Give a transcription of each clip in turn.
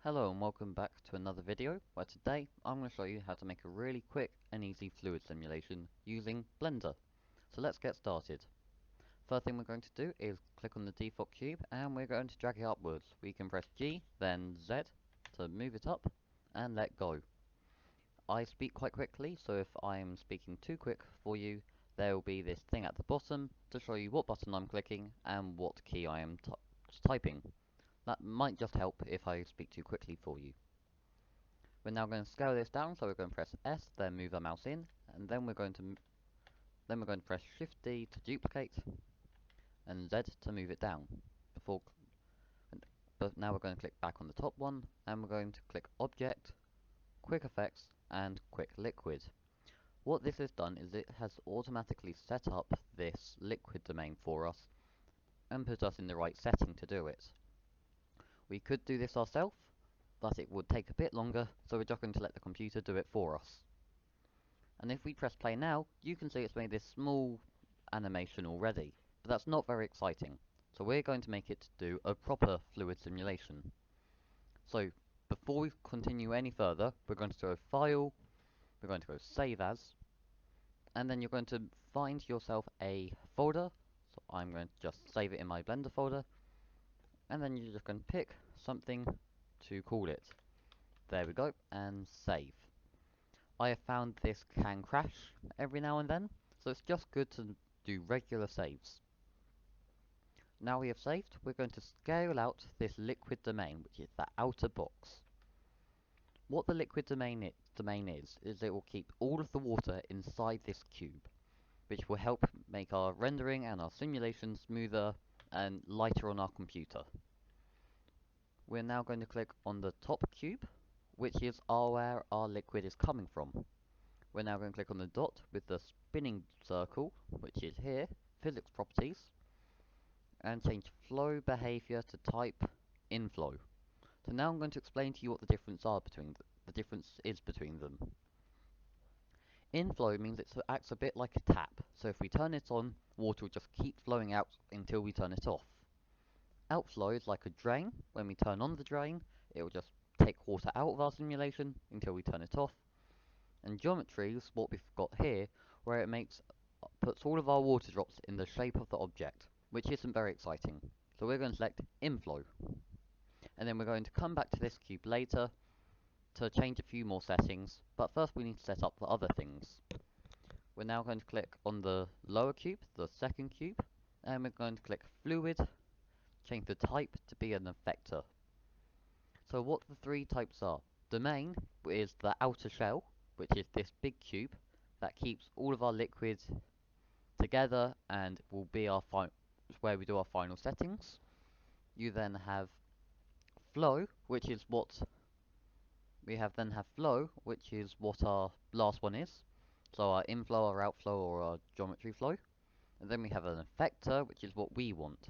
Hello and welcome back to another video where today I'm going to show you how to make a really quick and easy fluid simulation using Blender. So let's get started. First thing we're going to do is click on the default cube and we're going to drag it upwards. We can press G then Z to move it up and let go. I speak quite quickly, so if I'm speaking too quick for you, there will be this thing at the bottom to show you what button I'm clicking and what key I am typing. That might just help if I speak too quickly for you. We're now going to scale this down, so we're going to press S, then move our mouse in, and then we're going to press Shift D to duplicate, and Z to move it down. But now we're going to click back on the top one, and we're going to click Object, Quick Effects, and Quick Liquid. What this has done is it has automatically set up this liquid domain for us, and put us in the right setting to do it. We could do this ourselves, but it would take a bit longer, so we're just going to let the computer do it for us. And if we press play now, you can see it's made this small animation already, but that's not very exciting. So we're going to make it do a proper fluid simulation. So before we continue any further, we're going to go File, we're going to go Save As, and then you're going to find yourself a folder. So I'm going to just save it in my Blender folder, and then you're just going to pick something to call it. There we go, and save. I have found this can crash every now and then, so it's just good to do regular saves. Now we have saved, we're going to scale out this liquid domain, which is the outer box. What the liquid domain is it will keep all of the water inside this cube, which will help make our rendering and our simulation smoother and lighter on our computer. We're now going to click on the top cube, which is where our liquid is coming from. We're now going to click on the dot with the spinning circle, which is here, physics properties, and change flow behavior to type inflow. So now I'm going to explain to you what the difference is between them. Inflow means it acts a bit like a tap, so if we turn it on, water will just keep flowing out until we turn it off. Outflow is like a drain. When we turn on the drain, it will just take water out of our simulation until we turn it off. And geometry is what we've got here, where it puts all of our water drops in the shape of the object, which isn't very exciting. So we're going to select inflow. And then we're going to come back to this cube later to change a few more settings, but first we need to set up the other things. We're now going to click on the lower cube, the second cube, and we're going to click fluid, change the type to be an effector. So what the three types are: domain is the outer shell, which is this big cube that keeps all of our liquids together and will be where we do our final settings. You then have flow, which is what our last one is. So our inflow, our outflow, or our geometry flow. And then we have an effector, which is what we want,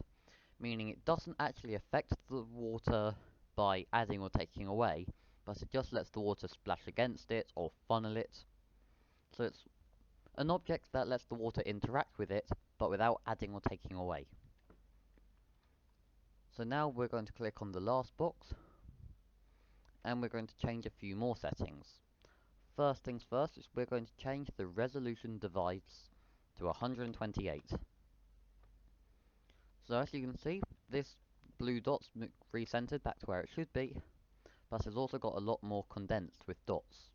meaning it doesn't actually affect the water by adding or taking away, but it just lets the water splash against it or funnel it. So it's an object that lets the water interact with it, but without adding or taking away. So now we're going to click on the last box, and we're going to change a few more settings. First things first is we're going to change the resolution divides to 128. So as you can see, this blue dot's recentered back to where it should be, but it's also got a lot more condensed with dots.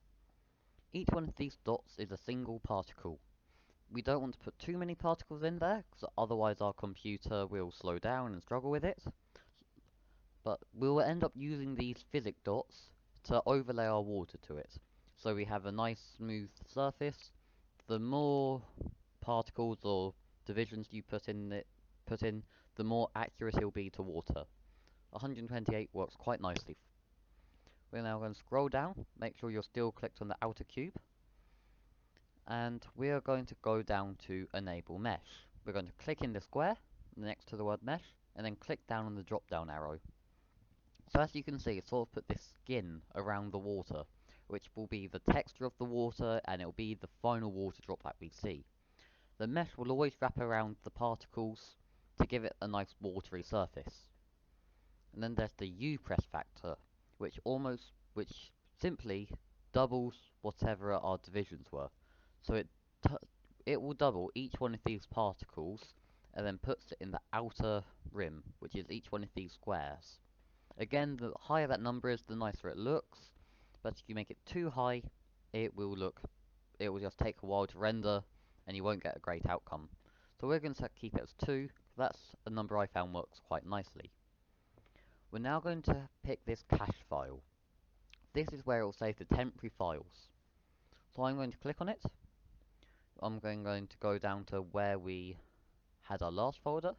Each one of these dots is a single particle. We don't want to put too many particles in there, because otherwise our computer will slow down and struggle with it. But we'll end up using these physics dots to overlay our water to it. So we have a nice smooth surface. The more particles or divisions you put in, the more accurate it will be to water. 128 works quite nicely. We're now going to scroll down, make sure you're still clicked on the outer cube, and we are going to go down to Enable Mesh. We're going to click in the square next to the word Mesh, and then click down on the drop down arrow. So as you can see, it's sort of put this skin around the water, which will be the texture of the water, and it will be the final water drop that we see. The mesh will always wrap around the particles to give it a nice watery surface. And then there's the U press factor, which simply doubles whatever our divisions were. So it will double each one of these particles and then puts it in the outer rim, which is each one of these squares. Again, the higher that number is, the nicer it looks, but if you make it too high, it will just take a while to render, and you won't get a great outcome. So we're going to keep it as 2. That's a number I found works quite nicely. We're now going to pick this cache file. This is where it will save the temporary files. So I'm going to click on it. I'm going to go down to where we had our last folder.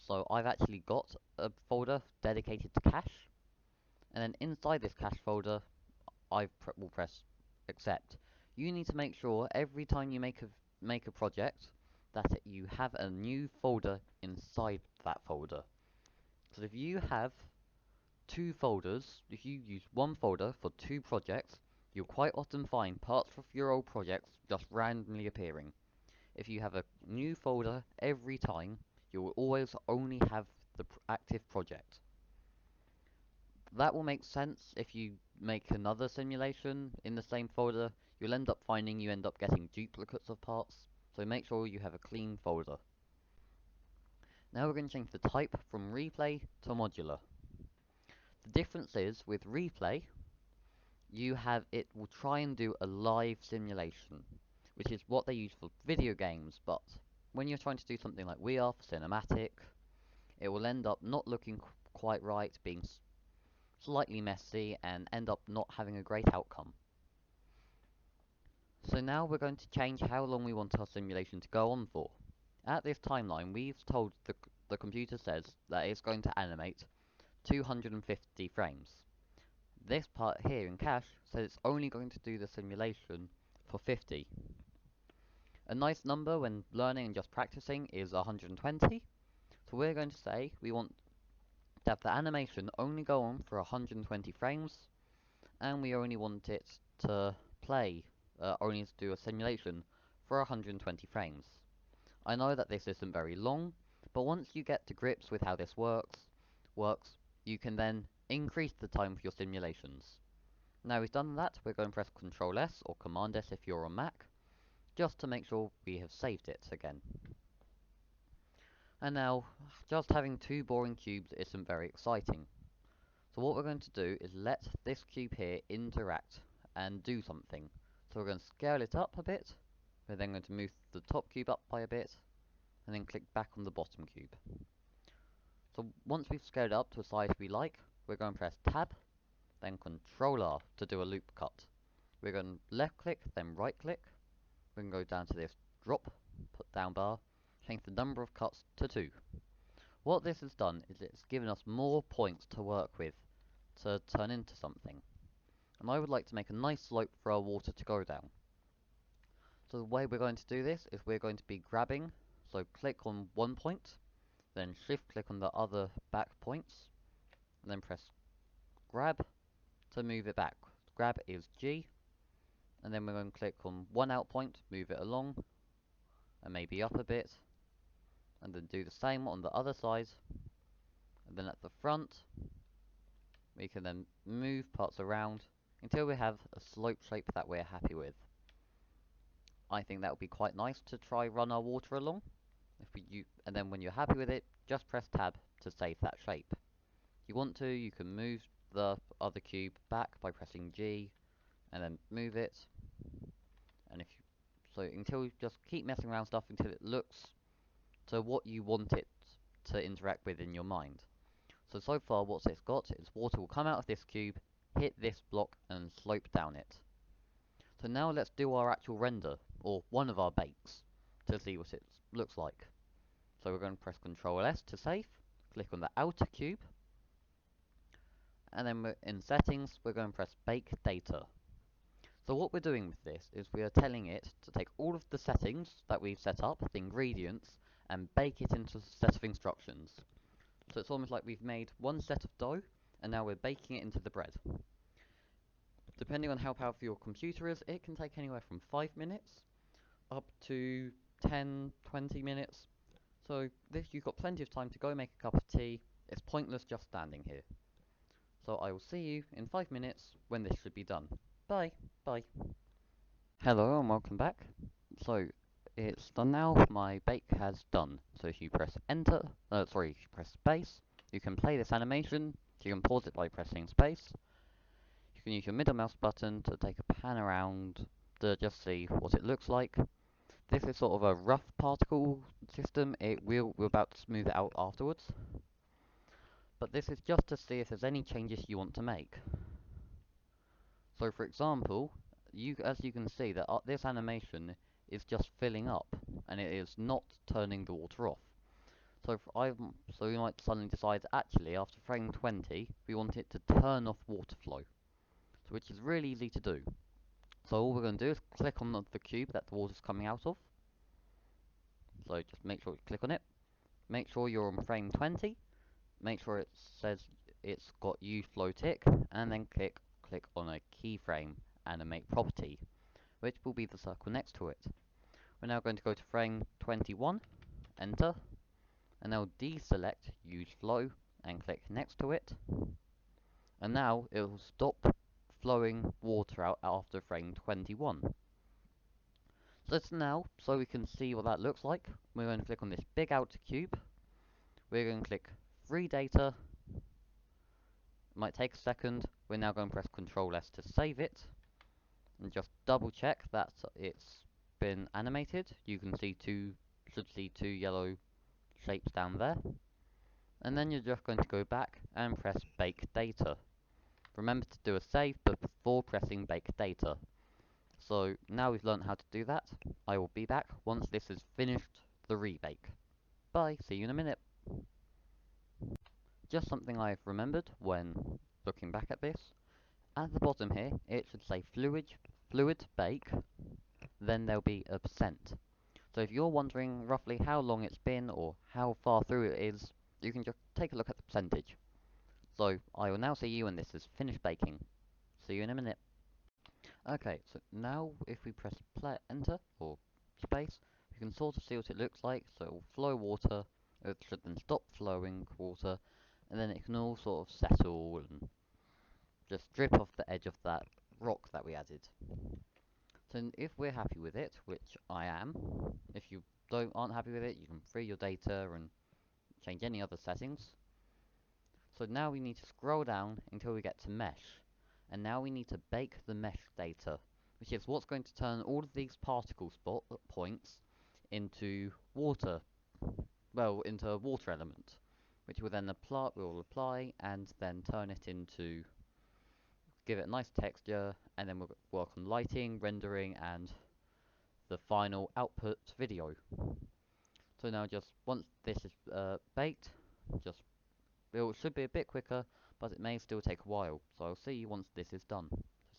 So I've actually got a folder dedicated to cache. And then inside this cache folder, will press accept. You need to make sure every time you make a project that you have a new folder inside that folder. So if you have 2 folders, if you use one folder for 2 projects, you'll quite often find parts of your old projects just randomly appearing. If you have a new folder every time, you will always only have the active project. That will make sense if you make another simulation in the same folder. You'll end up finding you end up getting duplicates of parts, so make sure you have a clean folder. Now we're going to change the type from replay to modular. The difference is, with replay, it will try and do a live simulation, which is what they use for video games, but when you're trying to do something like we are for cinematic, it will end up not looking quite right, being slightly messy, and end up not having a great outcome. So now we're going to change how long we want our simulation to go on for. At this timeline, we've told the computer says that it's going to animate 250 frames. This part here in cache says it's only going to do the simulation for 50. A nice number when learning and just practicing is 120. So we're going to say we want to have the animation only go on for 120 frames, and we only want it to only to do a simulation for 120 frames. I know that this isn't very long, but once you get to grips with how this works, you can then increase the time for your simulations. Now we've done that, we're going to press Ctrl S or Command S if you're on Mac, just to make sure we have saved it again. And now, just having 2 boring cubes isn't very exciting. So what we're going to do is let this cube here interact and do something. So we're going to scale it up a bit, we're then going to move the top cube up by a bit, and then click back on the bottom cube. So once we've scaled it up to a size we like, we're going to press Tab, then Ctrl R to do a loop cut. We're going to left click, then right click. We can go down to this drop, put down bar, change the number of cuts to 2. What this has done is it's given us more points to work with to turn into something. And I would like to make a nice slope for our water to go down. So the way we're going to do this is we're going to be grabbing, so click on one point, then shift click on the other back points, and then press grab to move it back. Grab is G, and then we're going to click on one out point, move it along, and maybe up a bit, and then do the same on the other side, and then at the front, we can then move parts around until we have a slope shape that we're happy with. I think that would be quite nice to try run our water along. And then when you're happy with it, just press Tab to save that shape. If you want to, you can move the other cube back by pressing G, and then move it. And until you just keep messing around stuff until it looks to what you want it to interact with in your mind. So far what it's got is water will come out of this cube, hit this block, and slope down it. So now let's do our actual render, or one of our bakes, to see what it looks like. So we're going to press Ctrl S to save, click on the outer cube, and then in settings we're going to press bake data. So what we're doing with this is we are telling it to take all of the settings that we've set up, the ingredients, and bake it into a set of instructions. So it's almost like we've made one set of dough, and now we're baking it into the bread. Depending on how powerful your computer is, it can take anywhere from 5 minutes up to 10-20 minutes. So you've got plenty of time to go make a cup of tea. It's pointless just standing here. So I will see you in 5 minutes when this should be done. Bye. Bye. Hello and welcome back. So it's done now. My bake has done. So if you press enter, if you press space, you can play this animation. So you can pause it by pressing space. You can use your middle mouse button to take a pan around to just see what it looks like. This is sort of a rough particle system. We're about to smooth it out afterwards. But this is just to see if there's any changes you want to make. So for example, as you can see that this animation is just filling up and it is not turning the water off. So we might suddenly decide actually after frame 20 we want it to turn off water flow. So which is really easy to do. So all we're going to do is click on the cube that the water's coming out of. So just make sure you click on it. Make sure you're on frame 20. Make sure it says it's got use flow tick, and then click on a keyframe animate property, which will be the circle next to it. We're now going to go to frame 21, enter, and now deselect use flow and click next to it. And now it will stop flowing water out after frame 21. So we can see what that looks like, we're going to click on this big outer cube. We're going to click free data. It might take a second. We're now going to press Ctrl S to save it. And just double check that it's been animated. You can see should see two yellow shapes down there. And then you're just going to go back and press bake data. Remember to do a save before pressing bake data. So now we've learned how to do that. I will be back once this has finished the rebake. Bye, see you in a minute. Just something I've remembered when looking back at this. At the bottom here, it should say fluid bake, then there'll be a percent. So if you're wondering roughly how long it's been or how far through it is, you can just take a look at the percentage. So I will now see you when this is finished baking. See you in a minute. Okay, so now if we press enter or space, you can sort of see what it looks like. So it will flow water, it should then stop flowing water, and then it can all sort of settle and just drip off the edge of that rock that we added. So if we're happy with it, which I am, if you aren't happy with it, you can free your data and change any other settings. So now we need to scroll down until we get to mesh. And now we need to bake the mesh data, which is what's going to turn all of these particle points into water. Well, into a water element, which will then apply and then turn it into, give it a nice texture, and then we'll work on lighting, rendering, and the final output video. So now just once this is baked, it should be a bit quicker, but it may still take a while. So I'll see you once this is done.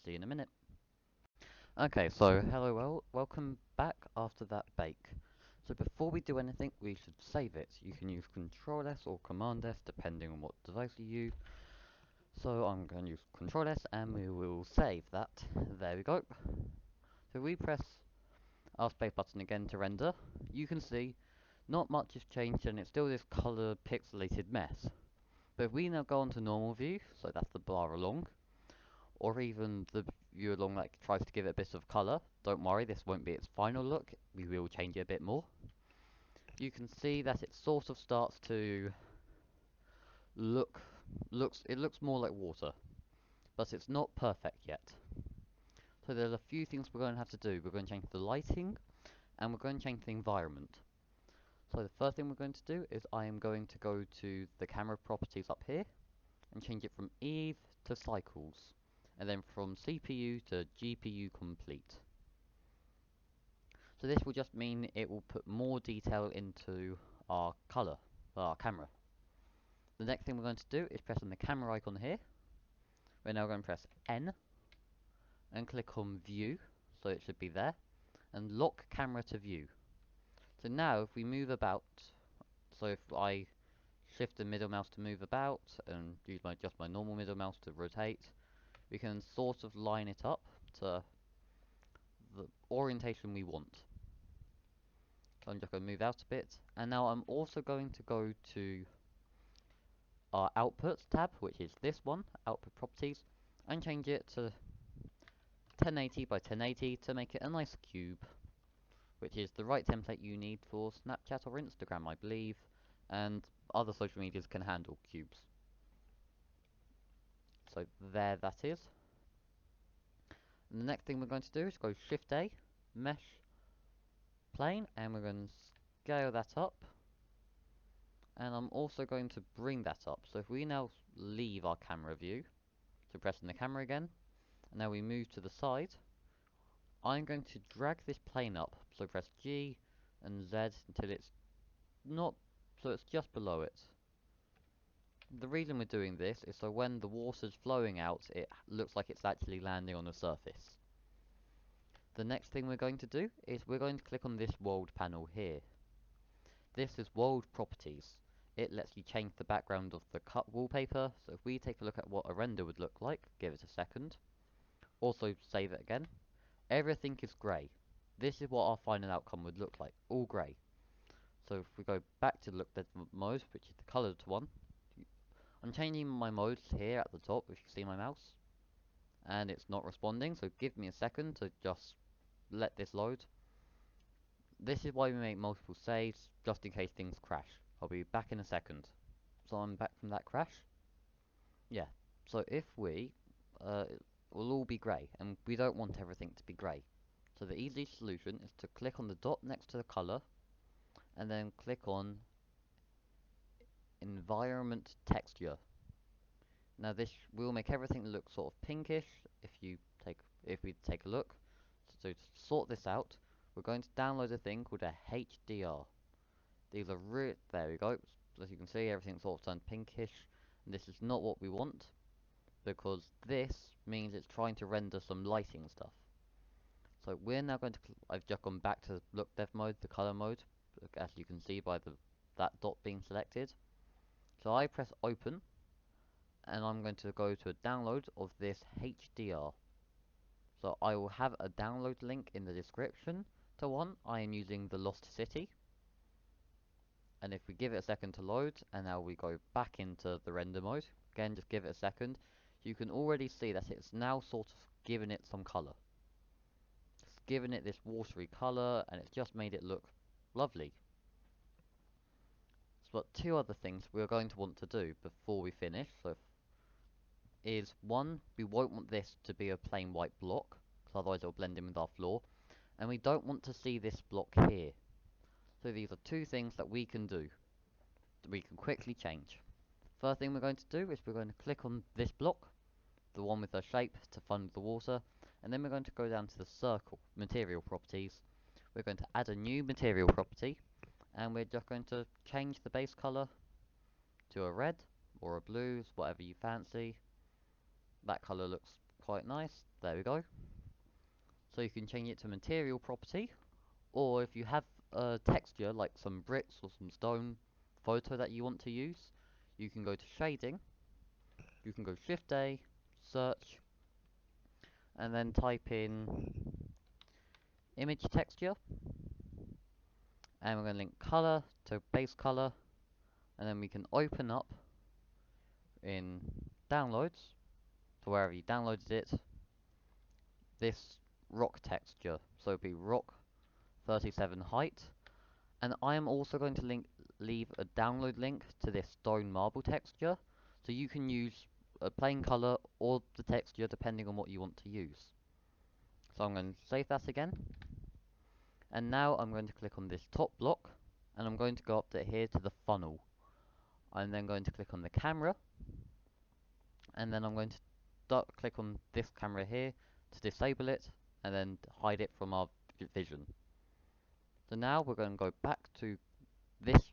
See you in a minute. Okay, so hello, welcome back after that bake. So before we do anything, we should save it. You can use Ctrl S or Command S depending on what device you use. So I'm going to use Ctrl S and we will save that. There we go. So we press our space button again to render. You can see not much has changed and it's still this color pixelated mess. But if we now go on to normal view, so that's the bar along, or even the view along that tries to give it a bit of color, don't worry, this won't be its final look, we will change it a bit more. You can see that it sort of starts to it looks more like water, but it's not perfect yet. So there's a few things we're going to have to do. We're going to change the lighting, and we're going to change the environment. So the first thing we're going to do is I am going to go to the camera properties up here, and change it from Eve to cycles, and then from CPU to GPU complete. So this will just mean it will put more detail into our camera. The next thing we're going to do is press on the camera icon here. We're now going to press N and click on view, so it should be there, and lock camera to view. So now if we move about, so if I shift the middle mouse to move about and use just my normal middle mouse to rotate, we can sort of line it up to the orientation we want. So I'm just going to move out a bit, and now I'm also going to go to our Outputs tab, which is this one, Output Properties, and change it to 1080 by 1080 to make it a nice cube, which is the right template you need for Snapchat or Instagram, I believe, and other social medias can handle cubes. So there that is. And the next thing we're going to do is go Shift A, Mesh, Plane, and we're going to scale that up. And I'm also going to bring that up. So if we now leave our camera view, so pressing the camera again, and now we move to the side, I'm going to drag this plane up. So press G and Z until it's not, so it's just below it. The reason we're doing this is so when the water's flowing out, it looks like it's actually landing on the surface. The next thing we're going to do is we're going to click on this world panel here. This is world properties. It lets you change the background of the cut wallpaper. So if we take a look at what a render would look like, give it a second. Also save it again. Everything is grey. This is what our final outcome would look like, all grey. So if we go back to look at mode, which is the coloured one, I'm changing my modes here at the top, if you see my mouse, and it's not responding, so give me a second to just let this load. This is why we make multiple saves, just in case things crash. I'll be back in a second. So I'm back from that crash. Yeah, so if we, it will all be grey, and we don't want everything to be grey. So the easy solution is to click on the dot next to the colour, and then click on Environment Texture. Now this will make everything look sort of pinkish if we take a look. So to sort this out, we're going to download a thing called a HDR. These are there we go. So as you can see, everything's sort of turned pinkish, and this is not what we want, because this means it's trying to render some lighting stuff. So we're now going to, I've just gone back to look dev mode, the color mode, as you can see by that dot being selected. So I press open, and I'm going to go to a download of this HDR. So I will have a download link in the description to one. I am using the Lost City. And if we give it a second to load, and now we go back into the render mode, again just give it a second, you can already see that it's now sort of given it some colour. It's given it this watery colour, and it's just made it look lovely. So but two other things we're going to want to do before we finish, is one, we won't want this to be a plain white block, because otherwise it'll blend in with our floor, and we don't want to see this block here. So these are two things that we can do, that we can quickly change. First thing we're going to do is we're going to click on this block, the one with the shape to fund the water, and then we're going to go down to the circle, material properties. We're going to add a new material property, and we're just going to change the base color to a red or a blue, whatever you fancy. That color looks quite nice. There we go. So you can change it to material property, or if you have a texture like some bricks or some stone photo that you want to use, you can go to shading, you can go Shift A, search, and then type in image texture, and we're going to link color to base color, and then we can open up in downloads, to wherever you downloaded it, this rock texture. So it'll be rock 37 height, and I am also going to leave a download link to this stone marble texture, so you can use a plain color or the texture depending on what you want to use. So I'm going to save that again, and now I'm going to click on this top block, and I'm going to go up to here to the funnel. I'm then going to click on the camera, and then I'm going to click on this camera here to disable it, and then hide it from our vision. So now we're going to go back to this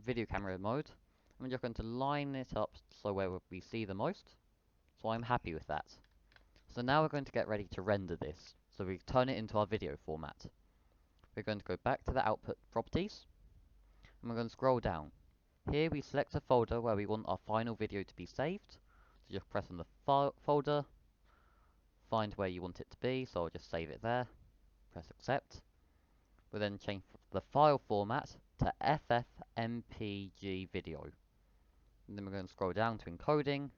video camera mode, and we're just going to line it up so where we see the most. So I'm happy with that. So now we're going to get ready to render this, so we turn it into our video format. We're going to go back to the output properties, and we're going to scroll down. Here we select a folder where we want our final video to be saved. So just press on the folder, find where you want it to be, so I'll just save it there, press accept. We'll then change the file format to FFmpeg video. And then we're going to scroll down to encoding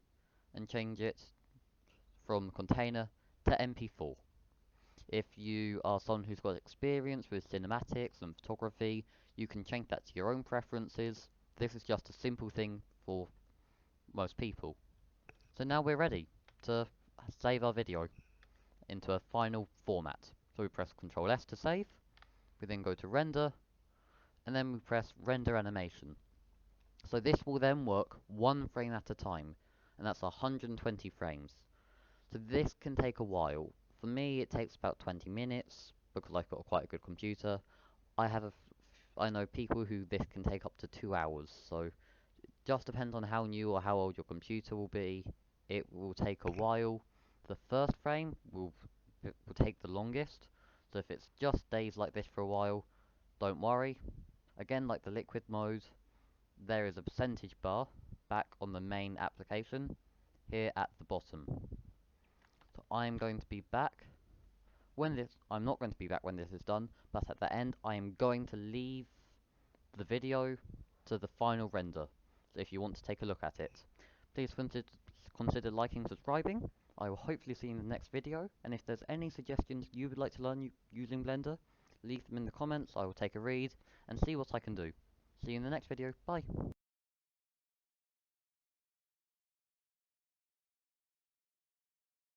and change it from container to MP4. If you are someone who's got experience with cinematics and photography, you can change that to your own preferences. This is just a simple thing for most people. So now we're ready to save our video into a final format. So we press Ctrl S to save, we then go to render, and then we press render animation. So this will then work one frame at a time, and that's 120 frames. So this can take a while. For me, it takes about 20 minutes because I've got quite a good computer. I know people who this can take up to 2 hours. So it just depends on how new or how old your computer will be. It will take a while. The first frame will take the longest. So if it just stays like this for a while, don't worry. Again, like the liquid mode, there is a percentage bar back on the main application here at the bottom. So I'm going to be back when this, I'm not going to be back when this is done, but at the end I am going to leave the video to the final render. So if you want to take a look at it, please consider liking and subscribing. I will hopefully see you in the next video, and if there's any suggestions you would like to learn using Blender, leave them in the comments. I will take a read and see what I can do. See you in the next video. Bye.